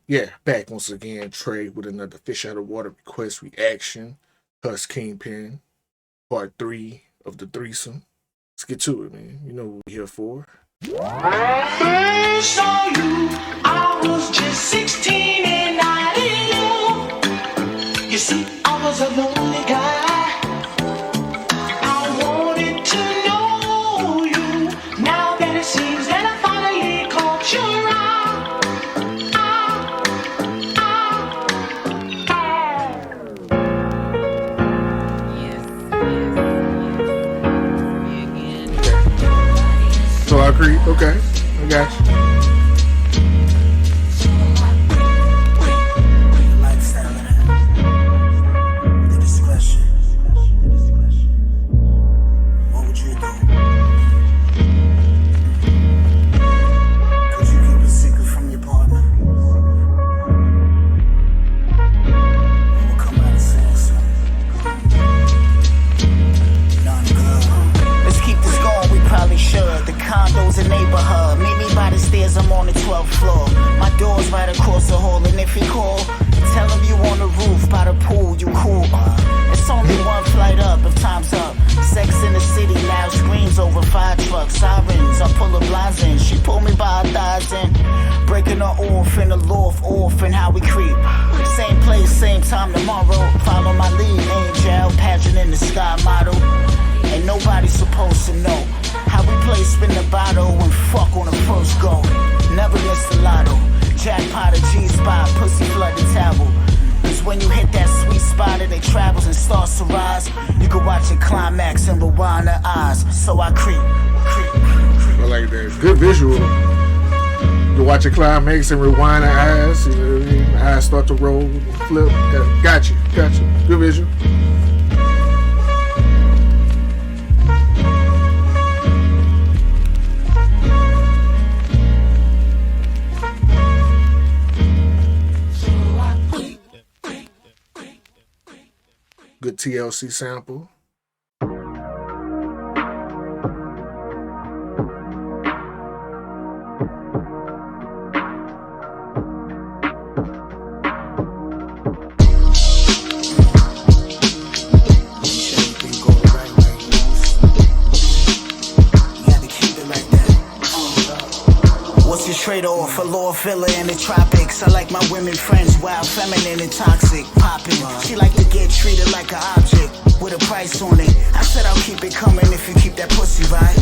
Yeah, back once again, Trey with another Fish Out of Water request reaction. Plus Kingpin, part 3 of the Threesome. Let's get to it, man. You know what we're here for. I first saw you, I was just 16 and I didn't know. You see, I was a lonely guy. I wanted to know you. Now that it seems that I finally caught your eye. So I agree. Okay, I got you. Condos in neighborhood, meet me by the stairs, I'm on the 12th floor. My door's right across the hall, and if he call, tell him you on the roof, by the pool, you cool. It's only one flight up, if time's up. Sex in the city, loud screams over fire trucks, sirens, I pull the blinds in, she pull me by her thighs in. Breaking her off in the loft, off and how we creep. Same place, same time tomorrow, follow my lead, angel, pageant in the sky model. Ain't nobody supposed to know how we play, spin the bottle and fuck on the first go. Never miss the lotto. Jackpot a G-spot, pussy flood the towel. Cause when you hit that sweet spot and it travels and starts to rise, you can watch it climax and rewind the eyes. So I creep. I like that. Good visual. You watch it climax and rewind the eyes. You know what I mean? The eyes start to roll and flip. Yeah, got you. Good visual. Good TLC sample. Trade-off, a law filler in the tropics. I like my women friends, wild, feminine, and toxic. Popping, she like to get treated like an object with a price on it. I said I'll keep it coming if you keep that pussy right.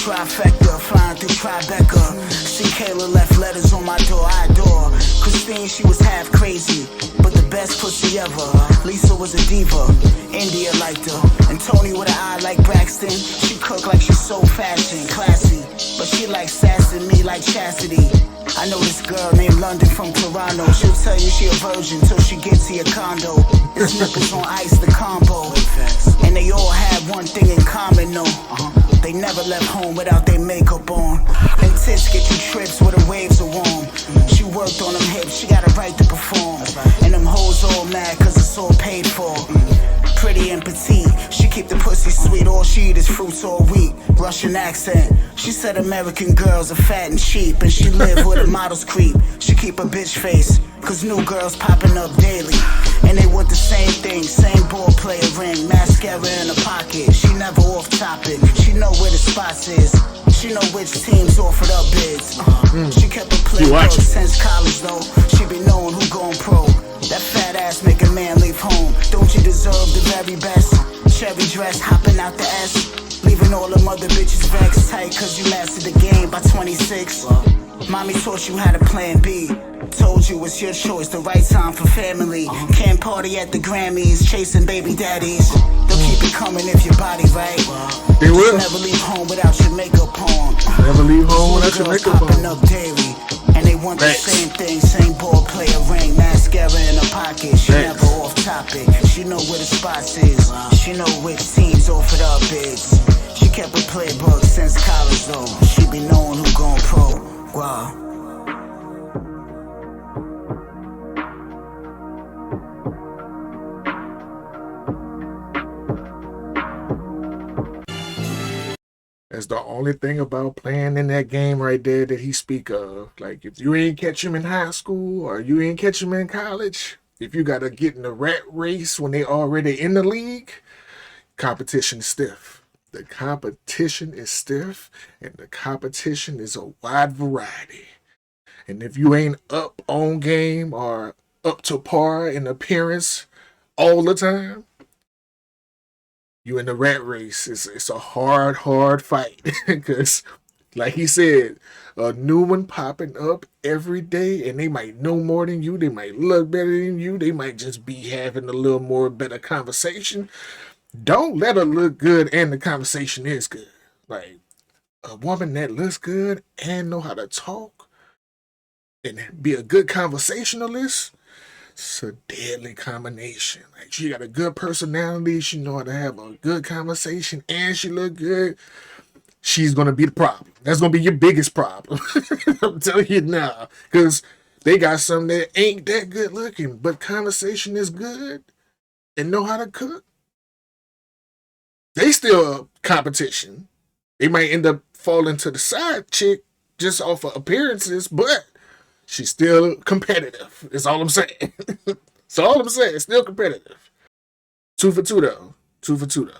Trifecta, flying through Tribeca. See Kayla left letters on my door, I adore. Christine, she was half crazy, but the best pussy ever. Lisa was a diva, India liked her. And Tony with an eye like Braxton. She cook like she's so fashion, classy. But she like sassing me like Chastity. I know this girl named London from Toronto. She'll tell you she a virgin till she gets to your condo. It's nipples on ice, the combo. And they all had one thing in common, no. They never left home without their makeup on. Them tits get you trips where the waves are warm. She worked on them hips, she got a right to perform. And them hoes all mad cause it's all paid for. Pretty and petite, she keep the pussy sweet. All she eat is fruits all week. Russian accent, she said American girls are fat and cheap. And she live where the models creep. She keep a bitch face, cause new girls popping up daily. And they want the same thing, same ball player ring. Mascara in her pocket, she never off topic. She know where the spots is, she know which teams offered up bids. She kept a playbook since college though. She be knowing who going pro. That fat ass make a man leave home. Don't you deserve the very best? Cherry dress, hopping out the S. Leaving all them other bitches vexed tight cause you mastered the game by 26. Mommy taught you how to plan B. Told you it's your choice, the right time for family. Can't party at the Grammys, chasing baby daddies. They'll keep it coming if your body right. They will. Never leave home without your makeup on. Never leave home without your makeup on. Popping up daily. And they want the same thing, same ball player ring. Mascara in her pocket, she never off topic. She know where the spots is, she know which teams offered up bids. She kept a playbook since college though. She be knowing who gon' pro. Wow. That's the only thing about playing in that game right there that he speak of. Like, if you ain't catch him in high school or you ain't catch him in college, if you got to get in the rat race when they already in the league, competition is stiff. The competition is stiff, and the competition is a wide variety. And if you ain't up on game or up to par in appearance all the time, you in the rat race. It's a hard fight. Because, like he said, a new one popping up every day, and they might know more than you. They might look better than you. They might just be having a little more better conversation. Don't let her look good and the conversation is good. Like, a woman that looks good and know how to talk and be a good conversationalist, it's a deadly combination. Like, she got a good personality, she know how to have a good conversation, and she look good. She's gonna be the problem. That's gonna be your biggest problem. I'm telling you now, because they got some that ain't that good looking, but conversation is good and know how to cook. They still a competition. They might end up falling to the side chick just off of appearances, but she's still competitive. That's all I'm saying. That's all I'm saying. Still competitive. 2 for 2 though. 2 for 2 though.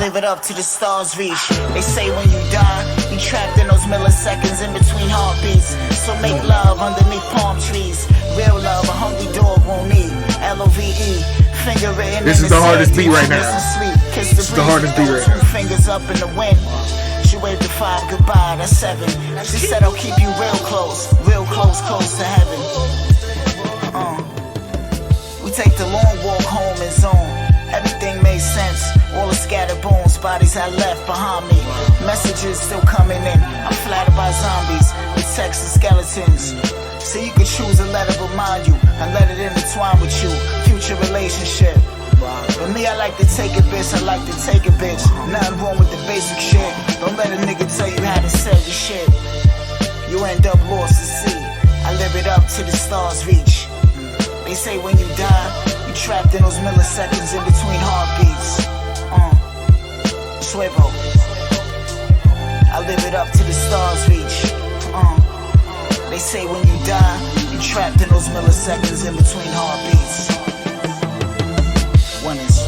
Live it up to the stars reach. They say when you die, you trapped in those milliseconds in between heartbeats. So make love underneath palm trees. Real love, a hungry dog won't need. L-O-V-E, finger written. This is the hardest beat right now. Kiss the hardest beat right now. 2 fingers up in the wind. She waved to 5 goodbye, that's 7. She said I'll keep you real close to heaven. We take the long walk home in zone. Everything made sense. All the scattered bones, bodies I left behind me. Messages still coming in. I'm flattered by zombies with texts and skeletons. So you can choose to let it remind you and let it intertwine with you. Future relationship. But me, I like to take a bitch. I like to take a bitch. Nothing wrong with the basic shit. Don't let a nigga tell you how to sell your shit. You end up lost at sea. I live it up to the stars reach. They say when you die, you trapped in those milliseconds in between heartbeats. Swivel. I live it up to the stars reach. They say when you die, you trapped in those milliseconds in between heartbeats. One is.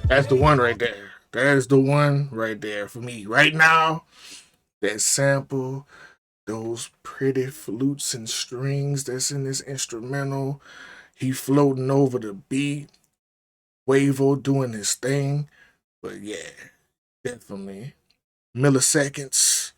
That's the one right there. That is the one right there for me. Right now, that sample, those pretty flutes and strings that's in this instrumental, he floating over the beat, Quavo doing his thing. But yeah, definitely. Milliseconds.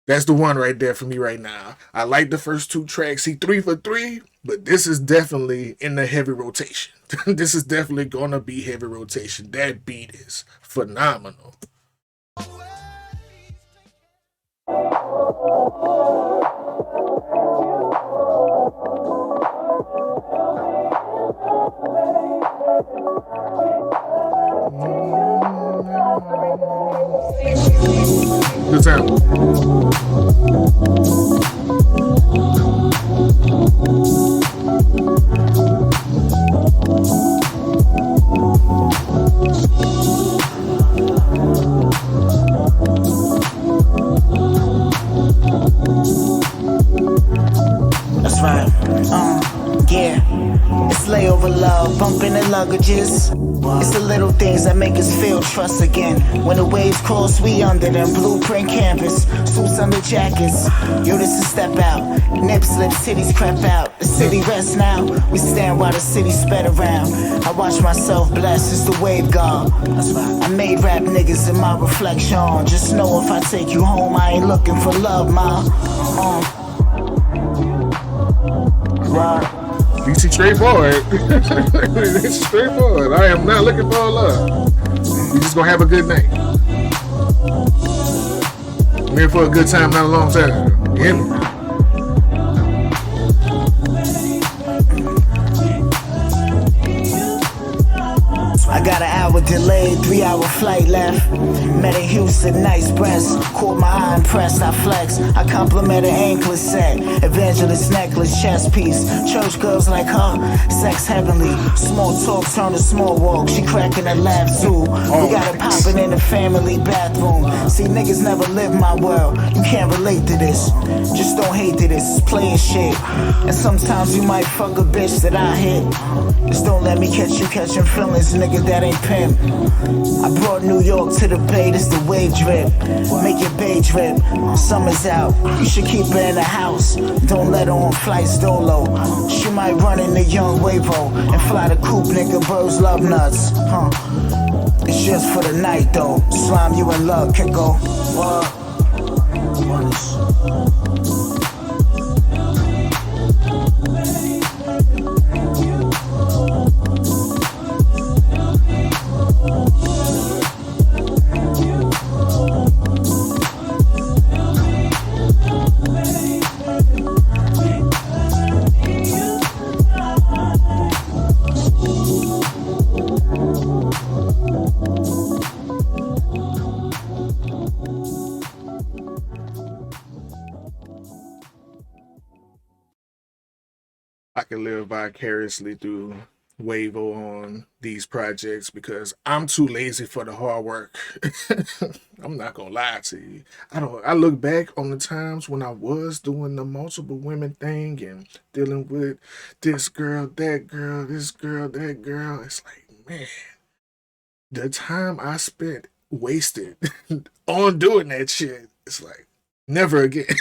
That's the one right there for me right now. I like the first 2 tracks. He 3 for 3, but this is definitely in the heavy rotation. This is definitely gonna be heavy rotation. That beat is phenomenal. Good time. That's right. Yeah. It's layover love, bumping the luggages. It's the little things Cause I make us feel trust again. When the waves cross, we under them. Blueprint campus, suits under jackets. Yo, this is step out. Nip slip, cities crap out. The city rests now. We stand while the city sped around. I watch myself bless, it's the wave god. I made rap niggas in my reflection. Just know if I take you home, I ain't looking for love, ma. DC straightforward. It's straightforward. I am not looking for love. We just gonna have a good night. I'm here for a good time, not a long time. You hear me? I got an hour delayed, 3-hour flight left. Met in Houston, nice breasts. Caught my eye impressed, I flex. I compliment an anklet set. Evangelist necklace, chest piece. Church girls like her, sex heavenly. Small talk turn to small walk. She cracking a laugh too. We got it popping in the family bathroom. See, niggas never live my world. You can't relate to this. Just don't hate to this. It's playing shit. And sometimes you might fuck a bitch that I hit. Just don't let me catch you catching feelings, nigga. That ain't pimp. I brought New York to the bay, this the wave drip. Make your bay drip. Summer's out, you should keep her in the house. Don't let her on flights dolo. She might run in the young Wavo and fly the coupe, nigga. Birds love nuts. It's just for the night though. Slime, you in love, Kiko. I can live vicariously through Wavo on these projects because I'm too lazy for the hard work. I'm not gonna lie to you. I look back on the times when I was doing the multiple women thing and dealing with this girl, that girl, this girl, that girl. It's like, man, the time I spent wasted on doing that shit, it's like, never again.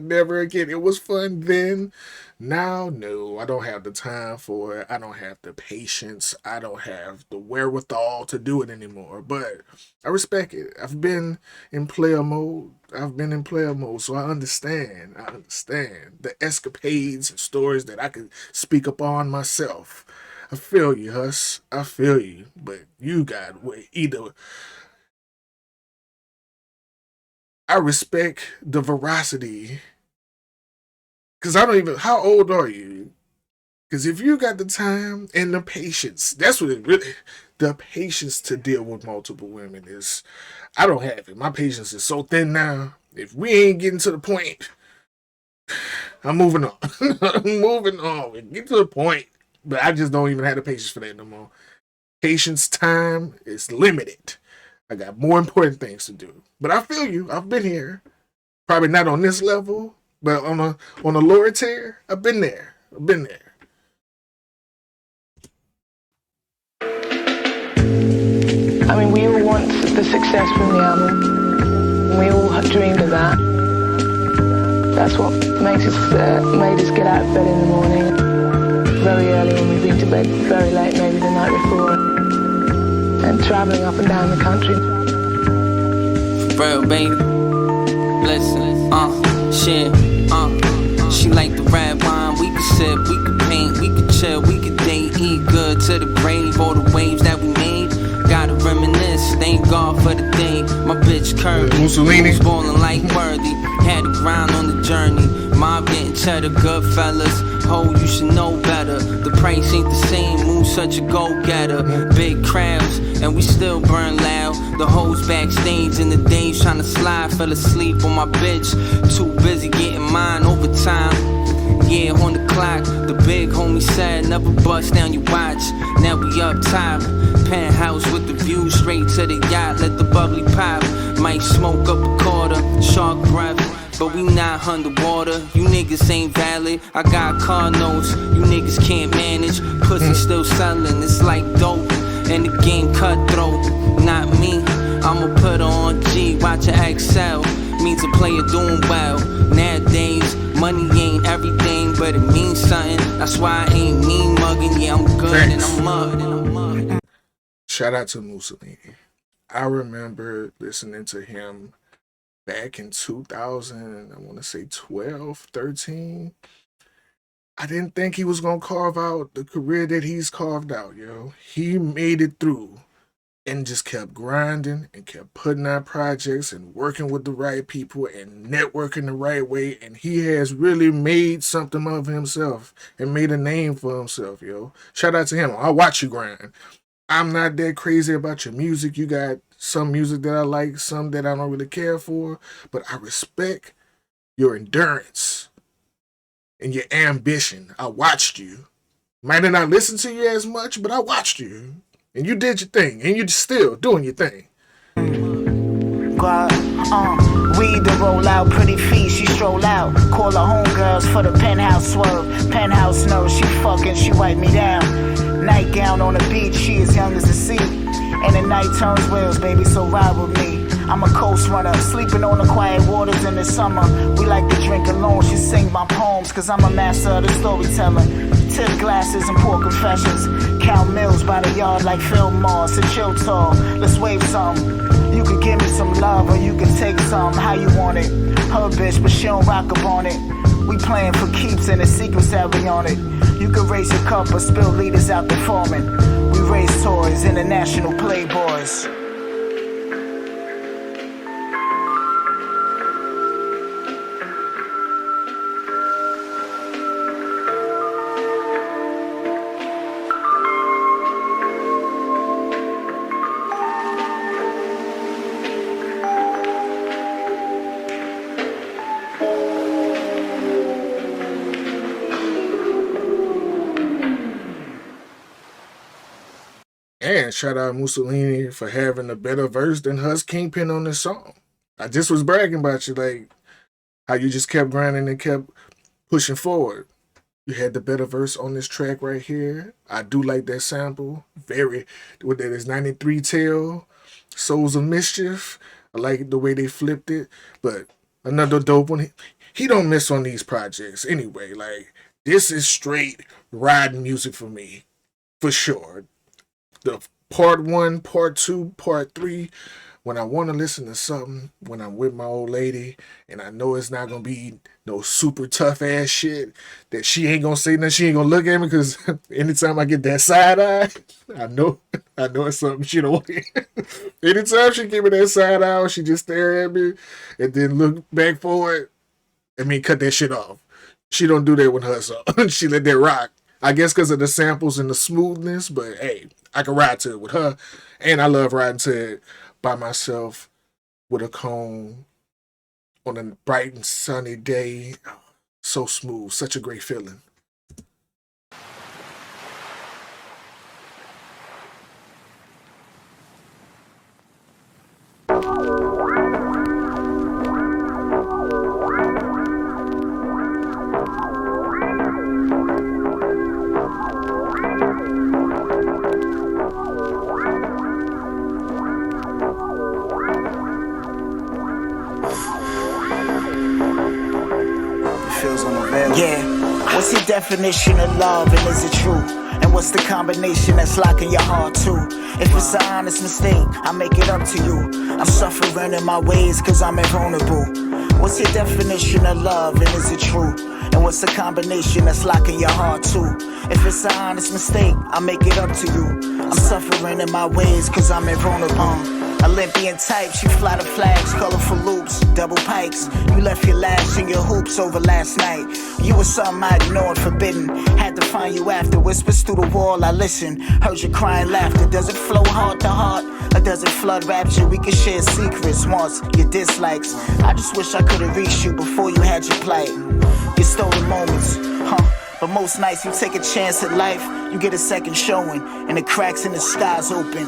Never again. It was fun then. Now, no, I don't have the time for it. I don't have the patience. I don't have the wherewithal to do it anymore. But I respect it. I've been in player mode. So I understand. The escapades and stories that I could speak upon myself. I feel you, Huss. I feel you. But you got either. I respect the veracity. Because I don't even. How old are you? Because if you got the time and the patience, that's what it really. The patience to deal with multiple women is. I don't have it. My patience is so thin now. If we ain't getting to the point, I'm moving on. I'm moving on. We get to the point. But I just don't even have the patience for that no more. Patience time is limited. I got more important things to do. But I feel you. I've been here. Probably not on this level, but on a lower tier, I've been there. I mean, we all want the success from the album. We all dreamed of that. That's what made us get out of bed in the morning very early when we've been to bed very late, maybe the night before, and traveling up and down the country. Real baby, listen, shit, she like the red wine. We could sip, we could paint, we could chill, we could date, eat good to the grave. All the waves that we made, gotta reminisce. Thank God for the day. My bitch Kirby, Mussolini, was ballin' like Worthy. Had to grind on the journey. Mob getting cheddar, good fellas. Ho, you should know better. The price ain't the same. Move such a go-getter. Big crowds, and we still burn loud. The hoes backstage in the days trying to slide. Fell asleep on my bitch. Too busy getting mine overtime. Yeah, on the clock. The big homie said never bust down your watch. Now we up top. Penthouse with the view straight to the yacht. Let the bubbly pop. Might smoke up a quarter. Shark breath. But we not underwater, you niggas ain't valid. I got car notes, you niggas can't manage. Pussy still selling, it's like dope. and the game cutthroat. Not me, I'ma put her on G, watch her excel. Means a player doing well. Nowadays, money ain't everything, but it means something. That's why I ain't mean mugging. Yeah, I'm good and I'm mugged. Shout out to Mussolini. I remember listening to him back in 2000, I want to say 12, 13. I didn't think he was going to carve out the career that he's carved out, yo. He made it through and just kept grinding and kept putting out projects and working with the right people and networking the right way. And he has really made something of himself and made a name for himself, yo. Shout out to him. I watch you grind. I'm not that crazy about your music. You got some music that I like, some that I don't really care for, but I respect your endurance and your ambition. I watched you. Might have not listened to you as much, but I watched you. And you did your thing, and you're still doing your thing. Weed to roll out, pretty feet, she stroll out. Call her homegirls for the penthouse swerve. Penthouse knows she fucking, she wipe me down. Nightgown on the beach, she as young as the sea. And the night turns wheels, baby, so ride with me. I'm a coast runner, sleeping on the quiet waters in the summer. We like to drink alone, she sing my poems, cause I'm a master of the storyteller. Tip glasses and pour confessions. Count mills by the yard like Phil Moss and chill tall. Let's wave some. You could give me some love or you can take some. How you want it? Her bitch, but she don't rock up on it. We playing for keeps and the secrets that we on it. You could raise your cup or spill leaders out the foreman. We raise toys, international playboys. And shout out Mussolini for having a better verse than Hus Kingpin on this song. I just was bragging about you, like how you just kept grinding and kept pushing forward. You had the better verse on this track right here. I do like that sample. Very, what that is, 93 Tail, Souls of Mischief. I like the way they flipped it. But another dope one. He don't miss on these projects anyway. Like, this is straight riding music for me. For sure. The part 1, part 2, part 3, when I want to listen to something, when I'm with my old lady, and I know it's not going to be no super tough ass shit, that she ain't going to say nothing, she ain't going to look at me, because anytime I get that side eye, I know it's something she don't want to hear. Anytime she give me that side eye, she just stare at me, and then look back forward, cut that shit off. She don't do that with her song. She let that rock. I guess because of the samples and the smoothness, but hey, I can ride to it with her. And I love riding to it by myself with a cone on a bright and sunny day. So smooth, such a great feeling. What's your definition of love and is it true? And what's the combination that's locking your heart too? If it's an honest mistake, I make it up to you. I'm suffering in my ways cause I'm invulnerable. What's your definition of love and is it true? And what's the combination that's locking your heart too? If it's an honest mistake, I make it up to you. I'm suffering in my ways cause I'm invulnerable. Olympian type, she fly the flags, colorful loops, double pikes. You left your lash and your hoops over last night. You were something I ignored, forbidden. Had to find you after, whispers through the wall, I listen. Heard your crying laughter, does it flow heart to heart? Or does it flood rapture? We can share secrets, wants, your dislikes. I just wish I could've reached you before you had your plight. You stole the moments, but most nights you take a chance at life, you get a second showing, and the cracks in the sky's open.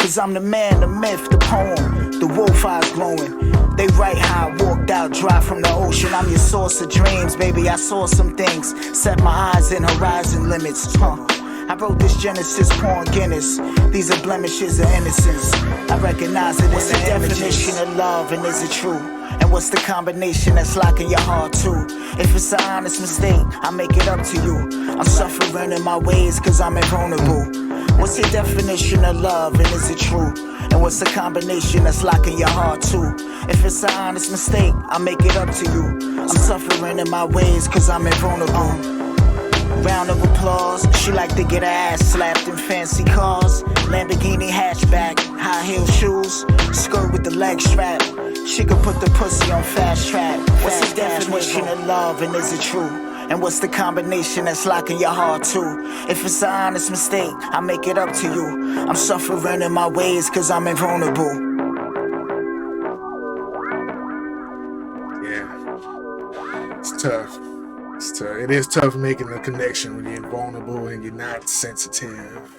Cause I'm the man, the myth, the poem, the wolf eyes glowing. They write how I walked out dry from the ocean. I'm your source of dreams, baby, I saw some things. Set my eyes in horizon limits, I wrote this Genesis, pouring Guinness. These are blemishes of innocence. I recognize it. What's the definition of love, and is it true? And what's the combination that's locking your heart too? If it's an honest mistake, I make it up to you. I'm suffering in my ways cause I'm invulnerable. What's the definition of love, and is it true? And what's the combination that's locking your heart too? If it's an honest mistake, I make it up to you. I'm suffering in my ways cause I'm invulnerable. Round of applause, she like to get her ass slapped in fancy cars. Lamborghini hatchback, high heel shoes, skirt with the leg strap. She could put the pussy on fast track. What's the definition of love, and is it true? And what's the combination that's locking your heart too? If it's an honest mistake, I make it up to you. I'm suffering in my ways cause I'm invulnerable. Yeah, it's tough. It's tough. It is tough making a connection when you're vulnerable and you're not sensitive.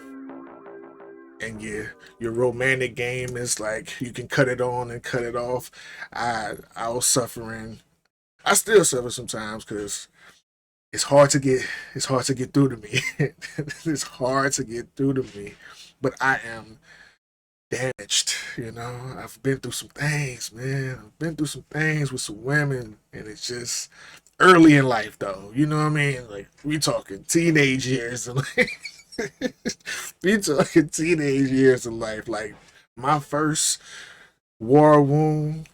And your romantic game is like you can cut it on and cut it off. I was suffering. I still suffer sometimes because it's hard to get through to me. It's hard to get through to me. But I am damaged, I've been through some things, man. I've been through some things with some women, and it's just early in life though. You know what I mean? Like we talking teenage years and we talking teenage years of life. Like my first war wound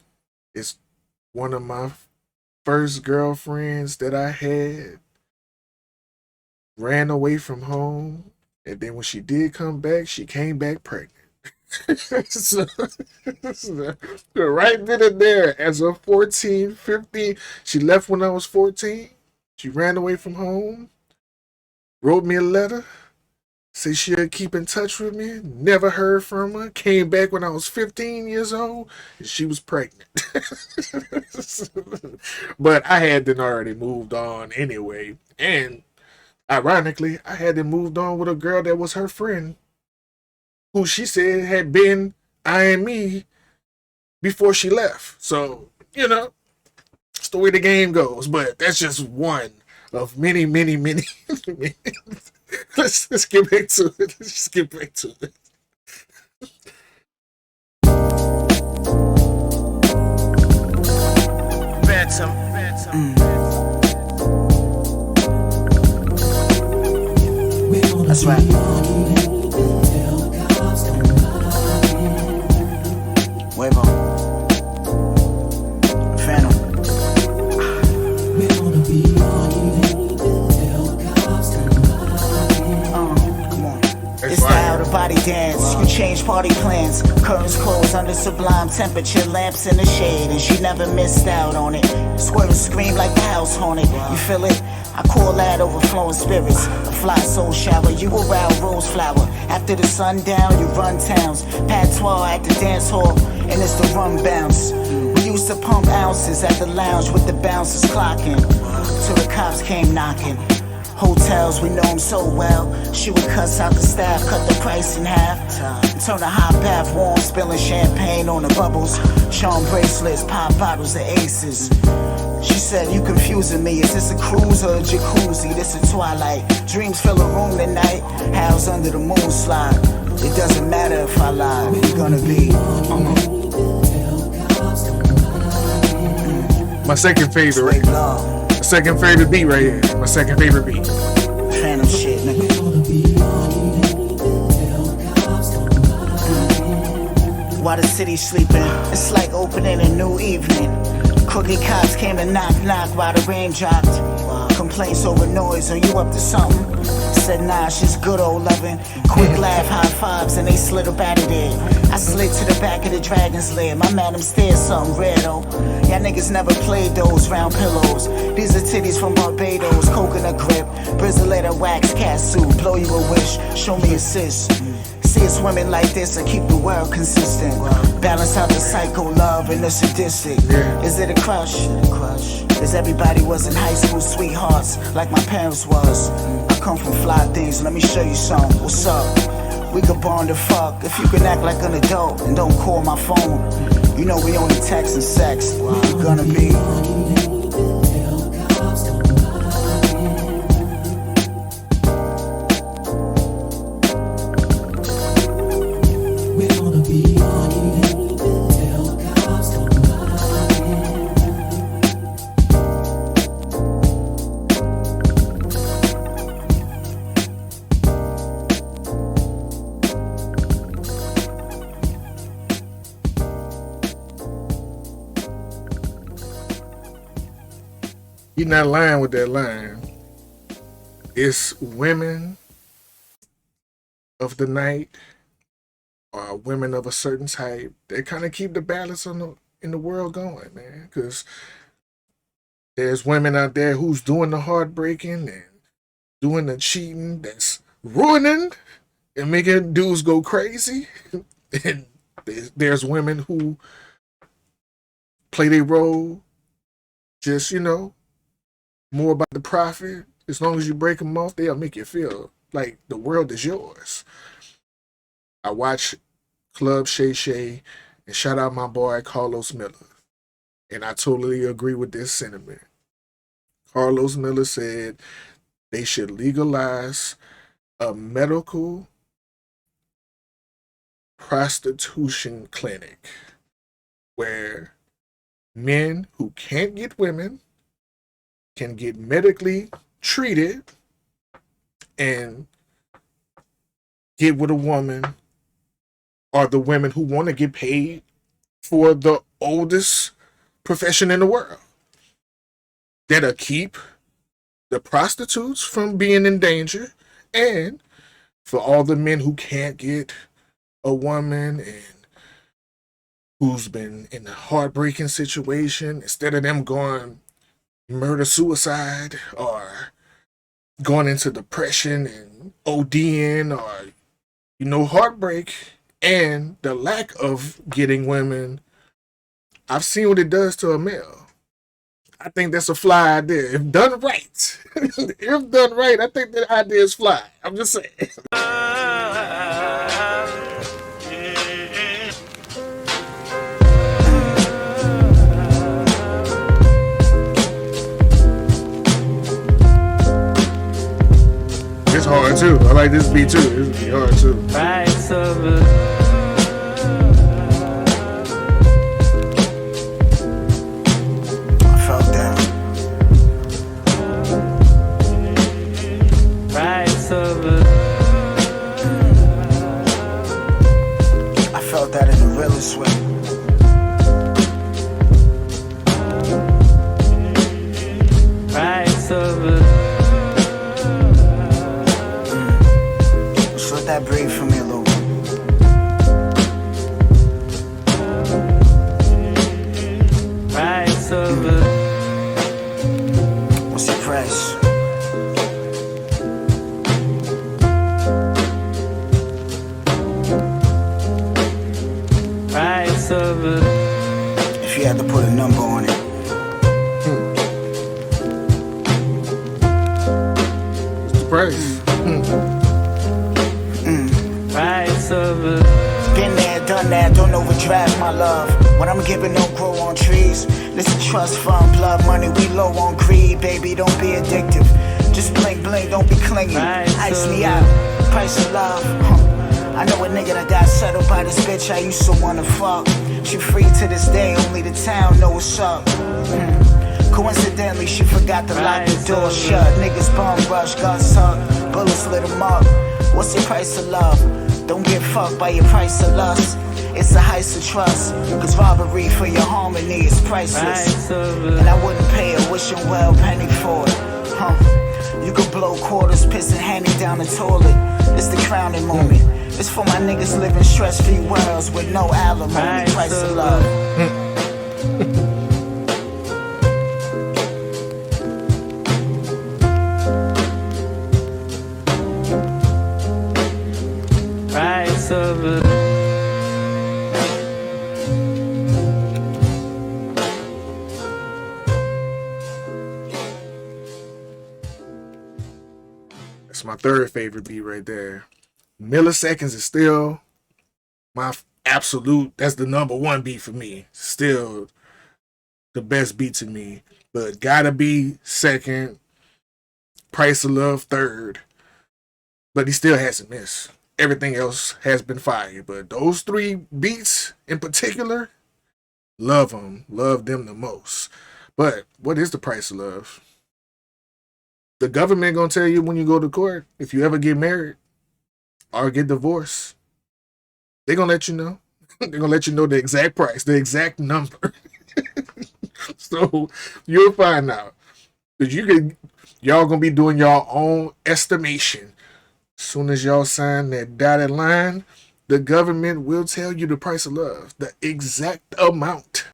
is one of my first girlfriends that I had ran away from home, and then when she did come back, she came back pregnant. so, right then and there, as a 14, 15, she left when I was 14. She ran away from home, wrote me a letter, said she'd keep in touch with me, never heard from her, came back when I was 15 years old, and she was pregnant. But I had then already moved on anyway, and ironically, I had moved on with a girl that was her friend, who she said had been eyeing me before she left. So, it's the way the game goes. But that's just one of many, many, many. Let's get back to it. Let's just get back to it. That's right. Huevo. Phantom. Come on. It's the out of body dance. You change party plans. Curtains closed under sublime temperature. Lamps in the shade, and she never missed out on it. Squirt and scream like the house haunted. You feel it? I call that overflowing spirits. A fly soul shower, you around rose flower. After the sundown, you run towns. Patois at the dance hall, and it's the rum bounce. We used to pump ounces at the lounge with the bouncers clocking, till the cops came knocking. Hotels, we know them so well. She would cuss out the staff, cut the price in half. Turn the hot bath warm, spilling champagne on the bubbles. Charm bracelets, pop bottles of aces. She said, you confusing me, is this a cruise or a jacuzzi? This a twilight, dreams fill a room tonight. House under the moon slide. It doesn't matter if I lie, we're gonna be My second favorite, my second favorite beat right here. My second favorite beat. Phantom shit, nigga. While the city's sleeping, it's like opening a new evening. Crooked cops came to knock while the rain dropped. Complaints over noise, are you up to something? Said nah, it's just good old loving. Quick laugh, high fives, and they slid up out of there. I slid to the back of the dragon's lair. My madam stared something rare though. Y'all niggas never played those round pillows. These are titties from Barbados, coconut grip, Braziletta wax cat suit. Blow you a wish, show me a sis. See it's women like this that keep the world consistent. Balance out the psycho love and the sadistic. Is it a crush? Cause everybody wasn't high school sweethearts like my parents was. I come from fly things, let me show you something. What's up? We could bond to fuck if you can act like an adult and don't call my phone. You know we only text and sex. We're gonna be. He not lying with that line. It's women of the night or women of a certain type that kind of keep the balance in the world going, man. Because there's women out there who's doing the heartbreaking and doing the cheating that's ruining and making dudes go crazy. And there's women who play their role just, more about the profit. As long as you break them off, they'll make you feel like the world is yours. I watch Club Shay Shay and shout out my boy Carlos Miller. And I totally agree with this sentiment. Carlos Miller said they should legalize a medical prostitution clinic where men who can't get women can get medically treated and get with a woman, or the women who want to get paid for the oldest profession in the world. That'll keep the prostitutes from being in danger, and for all the men who can't get a woman and who's been in a heartbreaking situation, instead of them going murder suicide or going into depression and ODing or heartbreak and the lack of getting women, I've seen what it does to a male. I think that's a fly idea. If done right, I think that idea is fly. I'm just saying. It's hard too. I like this beat too. This be hard too. Rise over. I felt that. Rise over. I felt that in the realest way. Rise over. Just let that breathe for me a little bit. Rise over. What's the price? Rise over. If you had to put a number on it. It's the price. Rise over. Been there, done that, don't overdraft my love. When I'm giving, don't grow on trees. Listen, trust fund, blood money, we low on greed. Baby, don't be addictive. Just blink, blink, don't be clinging. Ice me out, price of love. I know a nigga that got settled by this bitch I used to wanna fuck. She free to this day, only the town know what's up. Coincidentally, she forgot to lock the door shut. Niggas bum rush, guns tuck, bullets lit them up. What's the price of love? Don't get fucked by your price of lust. It's a heist of trust, cause robbery for your harmony is priceless. And I wouldn't pay a wishing well penny for it. You could blow quarters, pissing Henny down the toilet. It's the crowning moment. It's for my niggas living stress-free worlds with no alimony. Price of love. Rise over. That's my third favorite beat right there. Milliseconds is still my absolute, that's the number one beat for me. Still the best beat to me. But Gotta Be second. Price of Love third. But he still hasn't missed. Everything else has been fire. But those three beats in particular, love them. Love them the most. But what is the price of love? The government gonna tell you when you go to court, if you ever get married or get divorced, they're gonna let you know. They're gonna let you know the exact price, the exact number. So you'll find out. Cause y'all gonna be doing your own estimation. Soon as y'all sign that dotted line, the government will tell you the price of love, the exact amount.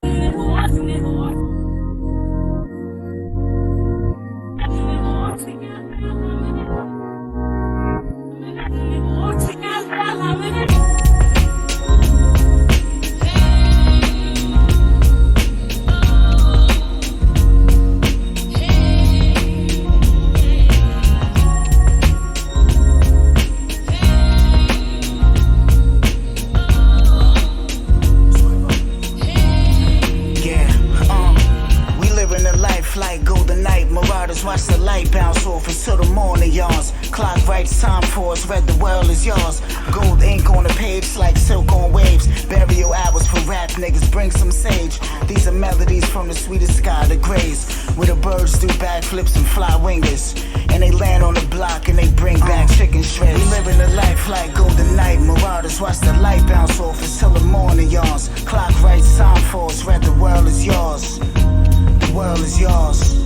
Watch the light bounce off until the morning yawns. Clock writes time for us, read the world is yours. Gold ink on the page like silk on waves. Burial hours for rap niggas, bring some sage. These are melodies from the sweetest sky, the grays. Where the birds do backflips and fly wingers. And they land on the block and they bring back chicken shreds. We living the life like golden night. Marauders watch the light bounce off until the morning yawns. Clock writes time for us, read the world is yours. The world is yours.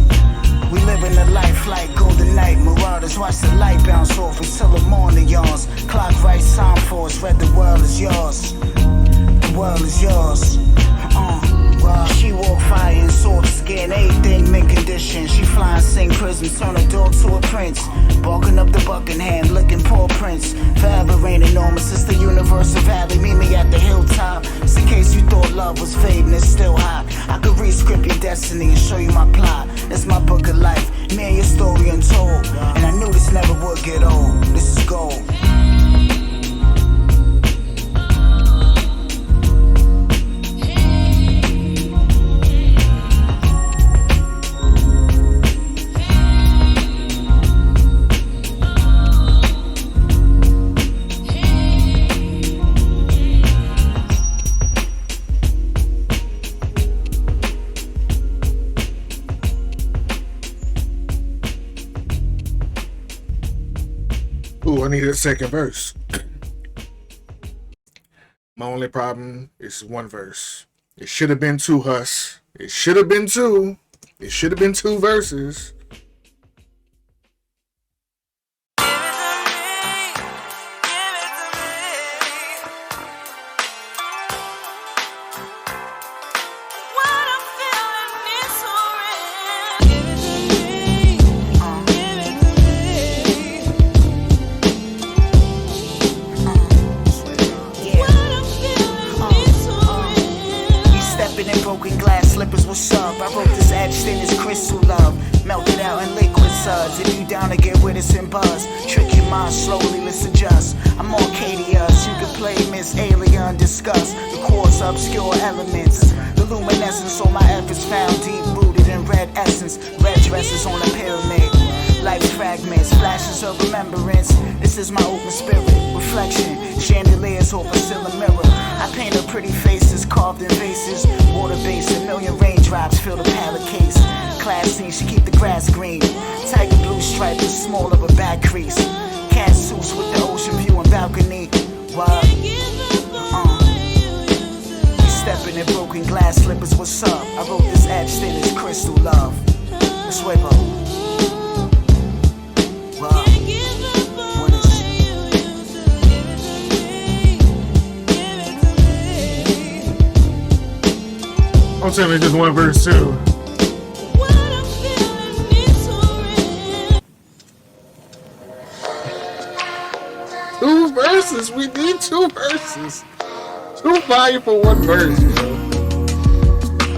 We living the life like golden night. Marauders watch the light bounce off until the morning yawns. Clock writes time for us, read the world is yours. The world is yours. She walk fire and sword skin, everything mint condition. She flying, sing prism, turn a dog to a prince. Barking up the Buckingham, licking paw prints. Forever reign enormous, it's the universal valley. Meet me at the hilltop. Just in case you thought love was vague and it's still hot. I could re-script your destiny and show you my plot. It's my book of life, me and your story untold. And I knew this never would get old. This is gold. Ooh, I need a second verse. My only problem is one verse. It should have been two, Huss. It should have been two. It should have been two verses. Broken glass slippers, what's up? I wrote this etched in this crystal love. Melted out in liquid suds. If you down to get with us and buzz, trick your mind slowly, let's adjust. I'm Arcadius, you can play Miss Alien, discuss the chords, obscure elements. The luminescence on my efforts found deep rooted in red essence. Red dresses on a pyramid. Life's fragments, flashes of remembrance. This is my open spirit, reflection. Chandeliers over a mirror. I paint her pretty faces carved in vases. Water base, a million raindrops fill the pallet case. Classy, she keep the grass green. Tiger blue stripe, the small of a back crease. Cat suits with the ocean view and balcony. What? You stepping in broken glass slippers, what's up? I wrote this etched in this crystal love. Let's wave up. Don't tell me just one verse too. Two verses. We need two verses. Two fire for one verse, yo.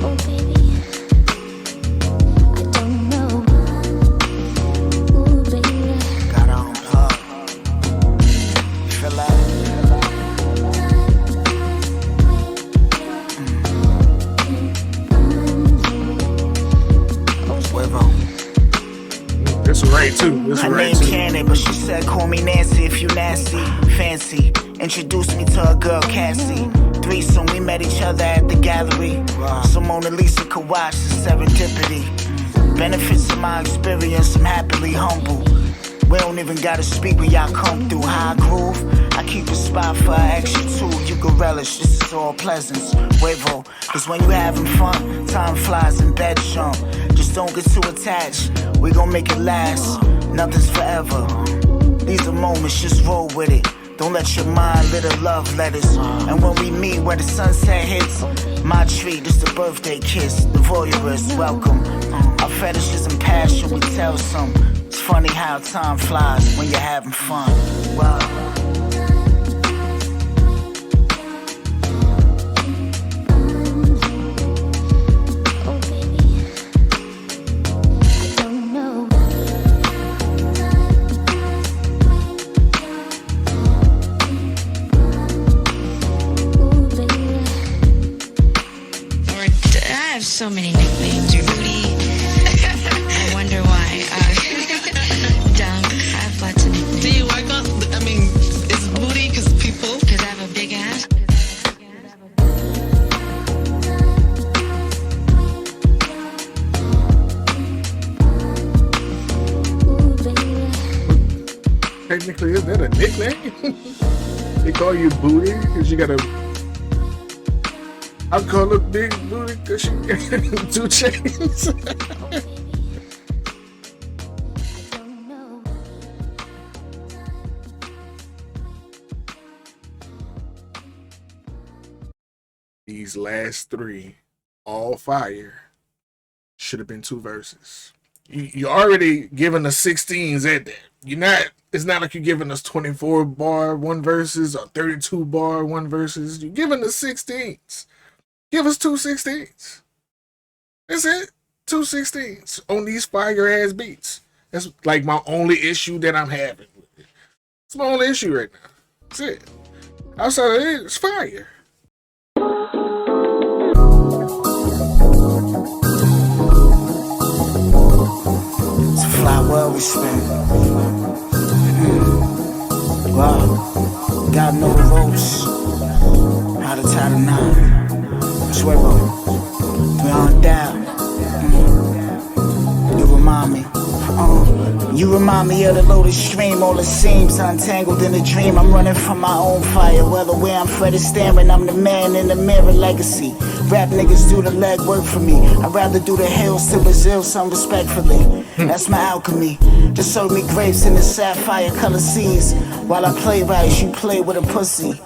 Oh baby, I don't know. Ooh baby, Got on feel like This is right too. This is her right name too. Cannon, but she said call me Nancy if you nasty, fancy. Introduced me to her girl Cassie. Threesome, we met each other at the gallery. So Mona Lisa could watch the serendipity. Benefits of my experience, I'm happily humble. We don't even gotta speak when y'all come through. High groove, I keep a spot for an extra two. You can relish, this is all pleasance. Huevo, cause when you having fun, time flies and bed jump. Just Just don't get too attached. We gon' make it last. Nothing's forever. These are moments, just roll with it. Don't let your mind litter love letters. And when we meet where the sunset hits, my treat is the birthday kiss. The voyeurist, welcome. Our fetishes and passion, we tell some. It's funny how time flies when you're having fun. Wow. So many nicknames. Your booty. I wonder why. Dumb. I have lots of nicknames. Do you work on? I mean, is booty because people? Because I have a big ass. Technically, is that a nickname? They call you booty because you got a. I call her big booty because she got 2 chains. These last 3, all fire, should have been 2 verses. You already giving us 16s at that. You're not. It's not like you're giving us 24 bar 1 verses or 32 bar 1 verses. You're giving us 16s. Give us 2 16s. That's it. 2 16s on these fire ass beats. That's like my only issue that I'm having with it. It's my only issue right now. That's it. Outside of it, it's fire. It's a fly world we spin. Wow. God know the ropes. How to tie the knot. Swervo, we on down. You remind me of the loaded stream. All the seams untangled in a dream. I'm running from my own fire. Well, the way I'm Fred is staring, I'm the man in the mirror legacy. Rap niggas do the leg work for me. I'd rather do the hills to Brazil, some respectfully. That's my alchemy. Just serve me grapes in the sapphire color seas. While I play rice, you play with a pussy.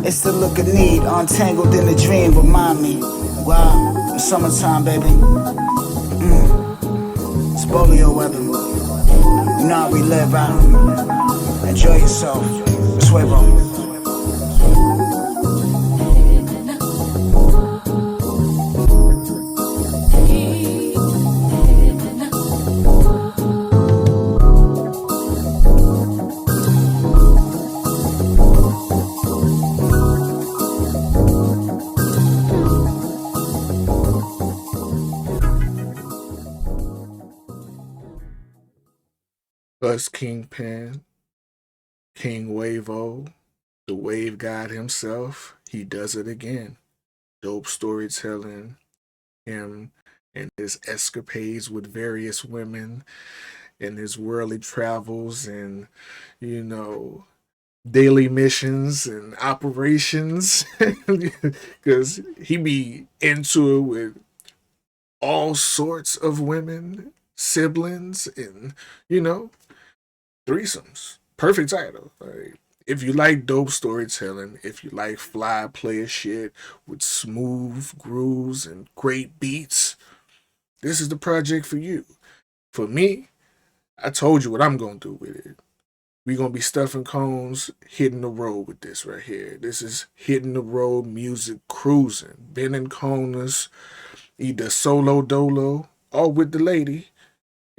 It's the look of need, untangled in the dream. Remind me, wow, it's summertime, baby. It's Voyeur weather. You know how we live out. Enjoy yourself. Suevo. Us Kingpin, King Wavo, the wave god himself, he does it again. Dope storytelling, him and his escapades with various women and his worldly travels and, you know, daily missions and operations. Because he be into it with all sorts of women, siblings, and, you know, threesomes. Perfect title. Like, if you like dope storytelling, if you like fly player shit with smooth grooves and great beats, this is the project for you. For me, I told you what I'm gonna do with it. We gonna be stuffing cones, hitting the road with this right here. This is hitting the road music cruising, bending corners, either solo dolo or with the lady.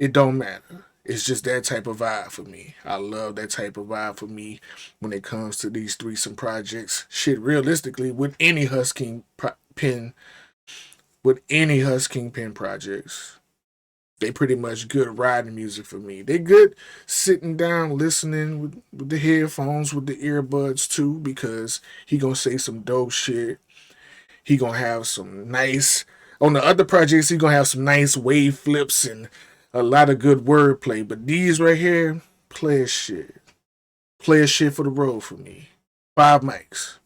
It don't matter. It's just that type of vibe for me. I love that type of vibe for me when it comes to these threesome projects. Shit, realistically, with any Kingpin projects, they pretty much good riding music for me. They good sitting down, listening with the headphones, with the earbuds too, because he gonna say some dope shit. He gonna have some nice, on the other projects, he gonna have some nice wave flips and a lot of good wordplay, but these right here, player shit. Player shit for the road for me. 5 mics.